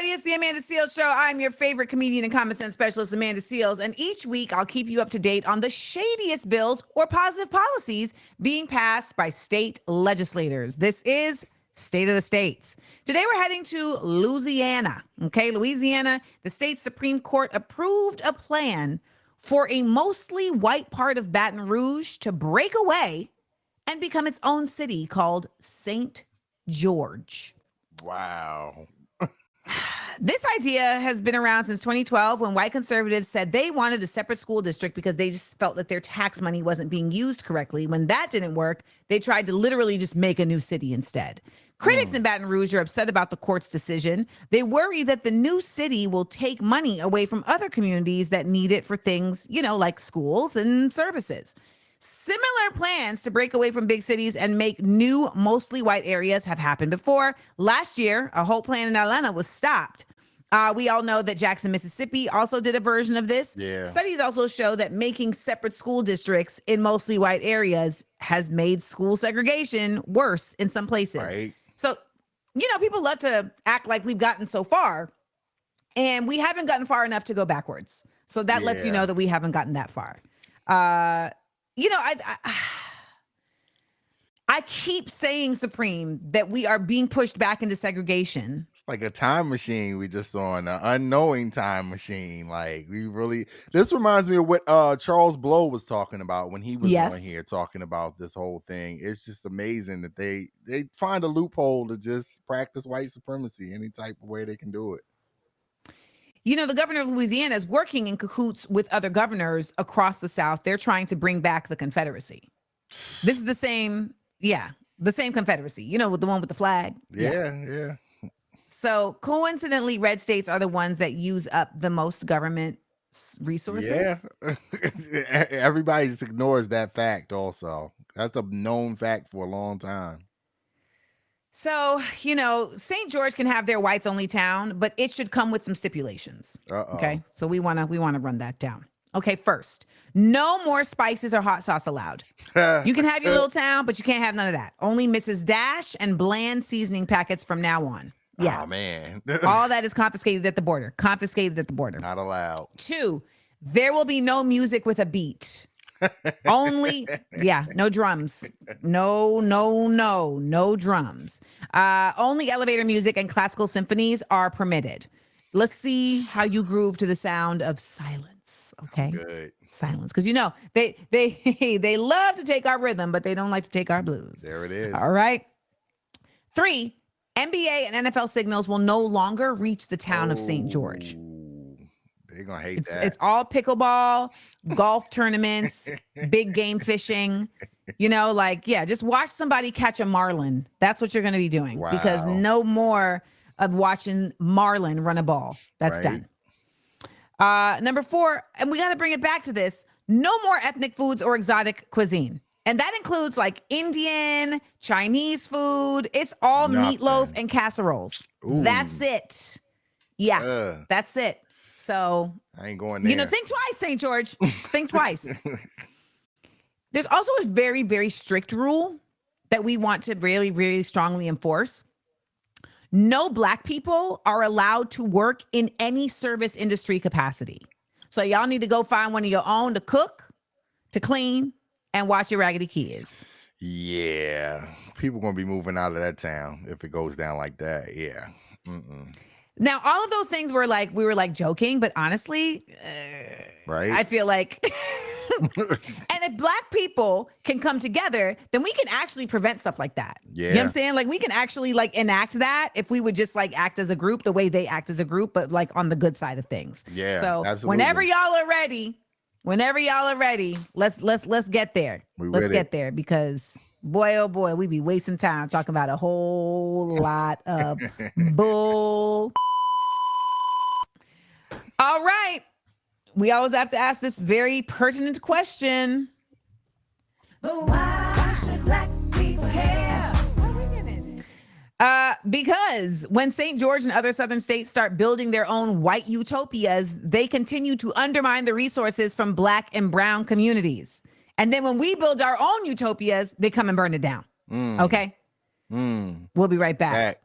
everybody. It's the Amanda Seales Show. I'm your favorite comedian and common sense specialist, Amanda Seales. And each week, I'll keep you up to date on the shadiest bills or positive policies being passed by state legislators. This is State of the States. Today, we're heading to Louisiana. Okay, Louisiana, the state Supreme Court approved a plan for a mostly white part of Baton Rouge to break away and become its own city called St. George. Wow. This idea has been around since 2012 when white conservatives said they wanted a separate school district because they just felt that their tax money wasn't being used correctly. When that didn't work, they tried to literally just make a new city instead. Critics in Baton Rouge are upset about the court's decision. They worry that the new city will take money away from other communities that need it for things, like schools and services. Similar plans to break away from big cities and make new, mostly white areas have happened before. Last year, a whole plan in Atlanta was stopped. We all know that Jackson, Mississippi also did a version of this. Yeah. Studies also show that making separate school districts in mostly white areas has made school segregation worse in some places. Right. So, people love to act like we've gotten so far, and we haven't gotten far enough to go backwards. So that lets you know that we haven't gotten that far. I keep saying, Supreme, that we are being pushed back into segregation. It's like a time machine we just on, an unknowing time machine. Like, this reminds me of what Charles Blow was talking about when he was on here talking about this whole thing. It's just amazing that they find a loophole to just practice white supremacy any type of way they can do it. The governor of Louisiana is working in cahoots with other governors across the South. They're trying to bring back the Confederacy. This is the same Confederacy, the one with the flag. Yeah. So coincidentally, red states are the ones that use up the most government resources. Yeah. Everybody just ignores that fact also. That's a known fact for a long time. So, St. George can have their whites only town, but it should come with some stipulations. Okay. So we want to run that down. Okay. First, no more spices or hot sauce allowed. You can have your little town, but you can't have none of that. Only Mrs. Dash and bland seasoning packets from now on. Yeah. Oh, man. All that is confiscated at the border. Not allowed. 2, there will be no music with a beat. Only, no drums. No drums. Only elevator music and classical symphonies are permitted. Let's see how you groove to the sound of silence. Okay. Good. Silence. Because they love to take our rhythm, but they don't like to take our blues. There it is. All right. 3, NBA and NFL signals will no longer reach the town of St. George. They're going to hate that. It's all pickleball, golf tournaments, big game fishing, just watch somebody catch a marlin. That's what you're going to be doing. Wow. Because no more of watching marlin run a ball. That's done. Number 4, and we got to bring it back to this, no more ethnic foods or exotic cuisine. And that includes like Indian, Chinese food. It's all meatloaf and casseroles. Ooh. That's it. Yeah, that's it. So I ain't going there. Think twice, St. George. Think twice. There's also a very, very strict rule that we want to really, really strongly enforce. No Black people are allowed to work in any service industry capacity. So y'all need to go find one of your own to cook, to clean, and watch your raggedy kids. Yeah. People going to be moving out of that town if it goes down like that. Yeah. Now, all of those things we were joking, but honestly, right? I feel like, and if Black people can come together, then we can actually prevent stuff like that. Yeah. You know what I'm saying? Like we can actually enact that if we would just act as a group the way they act as a group, but on the good side of things. Yeah. So absolutely. whenever y'all are ready, let's get there. Let's get there because boy, oh boy, we be wasting time talking about a whole lot of bull. All right. We always have to ask this very pertinent question. But why should Black people care? Because when St. George and other southern states start building their own white utopias, they continue to undermine the resources from Black and brown communities. And then when we build our own utopias, they come and burn it down. Okay? We'll be right back.